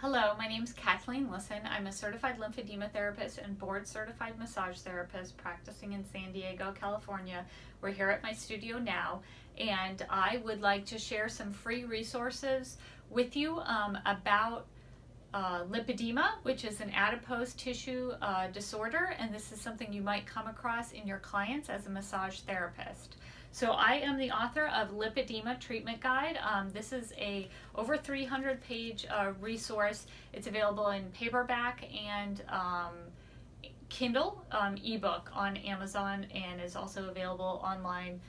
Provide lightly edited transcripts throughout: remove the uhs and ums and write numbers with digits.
Hello, my name is Kathleen Lisson. I'm a certified lymphedema therapist and board certified massage therapist practicing in San Diego, California. We're here at my studio now, and I would like to share some free resources with you about lipedema, which is an adipose tissue disorder, and this is something you might come across in your clients as a massage therapist. So I am the author of Lipedema Treatment Guide. This is a over 300 page resource. It's available in paperback and Kindle ebook on Amazon, and is also available online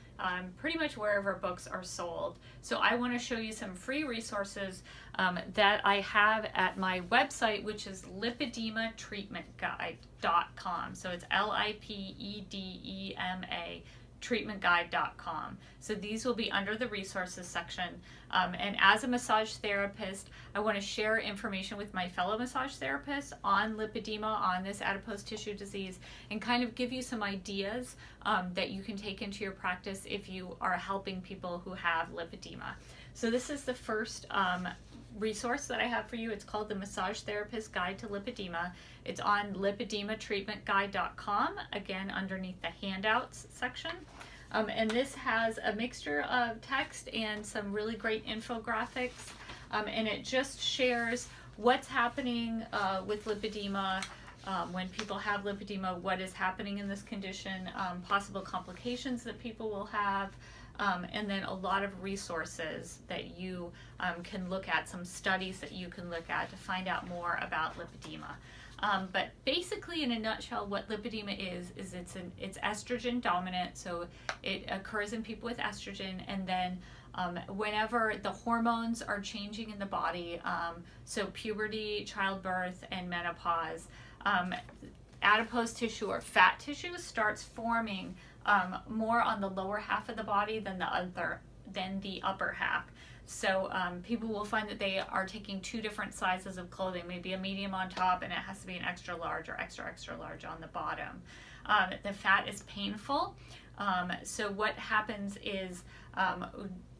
pretty much wherever books are sold. So I want to show you some free resources that I have at my website, which is lipedematreatmentguide.com. So it's LIPEDEMA treatmentguide.com. So these will be under the resources section. And as a massage therapist, I want to share information with my fellow massage therapists on lipedema, on this adipose tissue disease, and kind of give you some ideas that you can take into your practice if you are helping people who have lipedema. So this is the first resource that I have for you. It's called the Massage Therapist Guide to Lipedema. It's on lipedematreatmentguide.com, again underneath the handouts section. And this has a mixture of text and some really great infographics, and it just shares what's happening with lipedema, when people have lipedema, what is happening in this condition, possible complications that people will have, and then a lot of resources that you can look at, some studies that you can look at to find out more about lipedema. But basically, in a nutshell, what lipedema is it's estrogen dominant, so it occurs in people with estrogen, and then whenever the hormones are changing in the body, so puberty, childbirth, and menopause, adipose tissue or fat tissue starts forming more on the lower half of the body than the upper half. So people will find that they are taking two different sizes of clothing, maybe a medium on top, and it has to be an extra large or extra large on the bottom. The fat is painful. So what happens is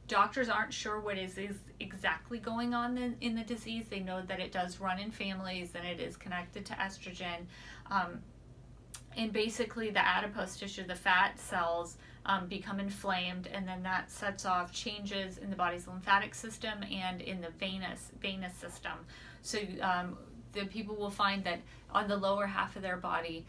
doctors aren't sure what is exactly going on in the disease. They know that it does run in families and it is connected to estrogen. And basically the adipose tissue, the fat cells, become inflamed, and then that sets off changes in the body's lymphatic system and in the venous system. So the people will find that on the lower half of their body,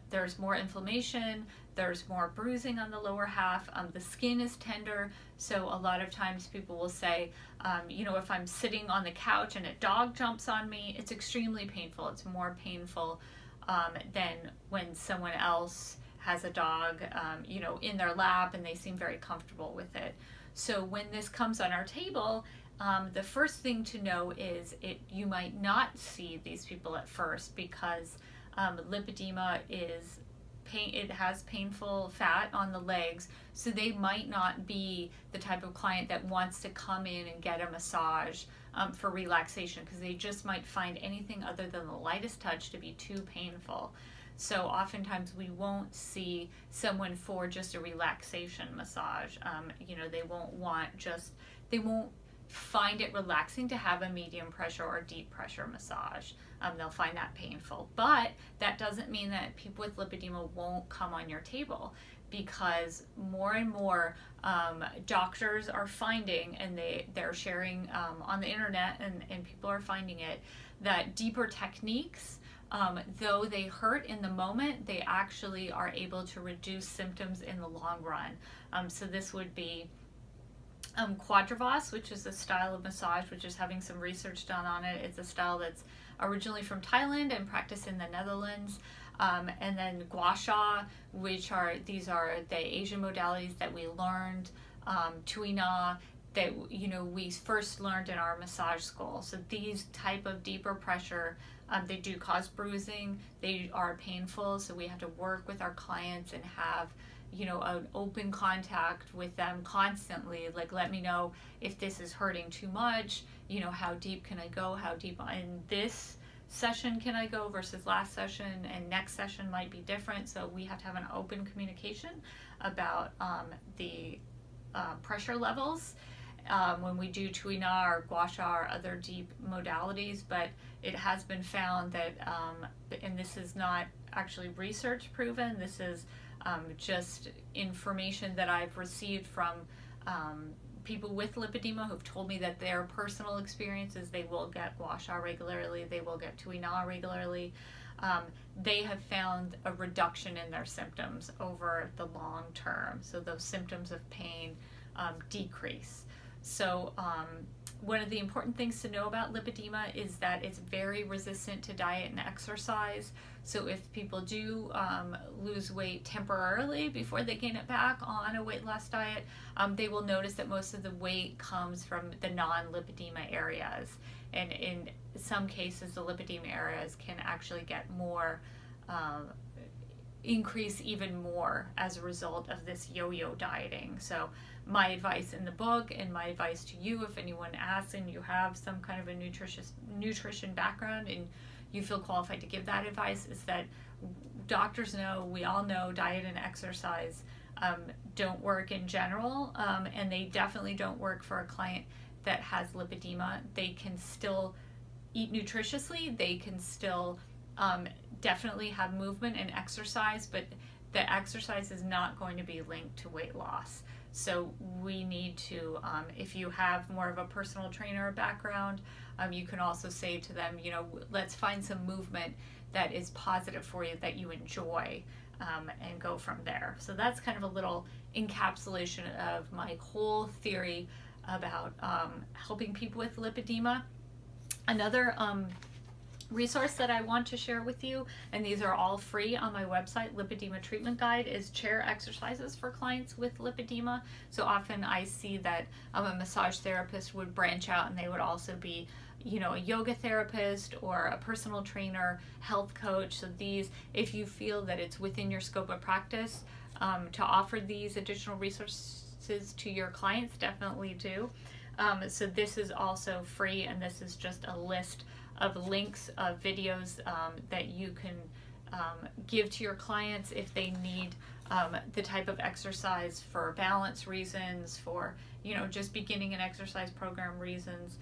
there's more inflammation, there's more bruising on the lower half, the skin is tender, so a lot of times people will say, if I'm sitting on the couch and a dog jumps on me, it's extremely painful. It's more painful than when someone else has a dog, in their lap and they seem very comfortable with it. So when this comes on our table, the first thing to know is you might not see these people at first because lipedema is it has painful fat on the legs, so they might not be the type of client that wants to come in and get a massage for relaxation, because they just might find anything other than the lightest touch to be too painful. So oftentimes we won't see someone for just a relaxation massage. They won't find it relaxing to have a medium pressure or deep pressure massage. They'll find that painful. But that doesn't mean that people with lipedema won't come on your table, because more and more doctors are finding, and they're sharing on the internet, and people are finding it, that deeper techniques, though they hurt in the moment, they actually are able to reduce symptoms in the long run. So this would be Quadravas, which is a style of massage which is having some research done on it. It's a style that's originally from Thailand and practiced in the Netherlands. And then Gua Sha, these are the Asian modalities that we learned, Tui Na, that we first learned in our massage school. So these type of deeper pressure, they do cause bruising, they are painful, so we have to work with our clients and have an open contact with them constantly, like, let me know if this is hurting too much, how deep can I go, how deep in this session can I go versus last session, and next session might be different. So we have to have an open communication about the pressure levels. when we do Tui Na or Gua Sha or other deep modalities, but it has been found that, and this is not actually research proven, this is just information that I've received from people with lipedema who've told me that their personal experiences, they will get Gua Sha regularly, they will get Tui Na regularly. They have found a reduction in their symptoms over the long term. So those symptoms of pain decrease. So one of the important things to know about lipedema is that it's very resistant to diet and exercise. So if people do lose weight temporarily before they gain it back on a weight loss diet, they will notice that most of the weight comes from the non-lipedema areas. And in some cases, the lipedema areas can actually get more, increase even more as a result of this yo-yo dieting. So my advice in the book and my advice to you, if anyone asks and you have some kind of a nutrition background and you feel qualified to give that advice, is that doctors know, we all know, diet and exercise don't work in general, and they definitely don't work for a client that has lipedema. They can still eat nutritiously, they can still definitely have movement and exercise, but the exercise is not going to be linked to weight loss. So we need to, if you have more of a personal trainer background, you can also say to them, you know, let's find some movement that is positive for you, that you enjoy, and go from there. So that's kind of a little encapsulation of my whole theory about helping people with lipedema. Another resource that I want to share with you, and these are all free on my website, Lipedema Treatment Guide, is chair exercises for clients with lipedema. So often I see that a massage therapist would branch out and they would also be, you know, a yoga therapist or a personal trainer, health coach. So these, if you feel that it's within your scope of practice to offer these additional resources to your clients, definitely do. So this is also free, and this is just a list of links of videos that you can give to your clients if they need the type of exercise for balance reasons, for, you know, just beginning an exercise program reasons,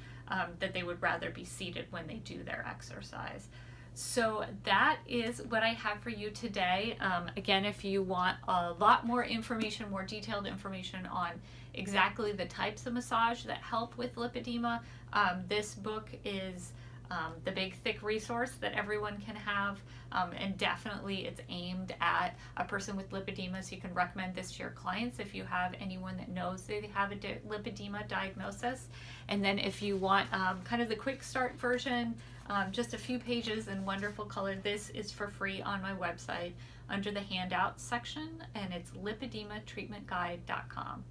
that they would rather be seated when they do their exercise. So that is what I have for you today. Again, if you want a lot more information, more detailed information on exactly the types of massage that help with lipedema, this book is the big thick resource that everyone can have, and definitely it's aimed at a person with lipedema, so you can recommend this to your clients if you have anyone that knows they have a lipedema diagnosis. And then if you want kind of the quick start version, just a few pages in wonderful color, this is for free on my website under the handouts section, and it's lipedematreatmentguide.com.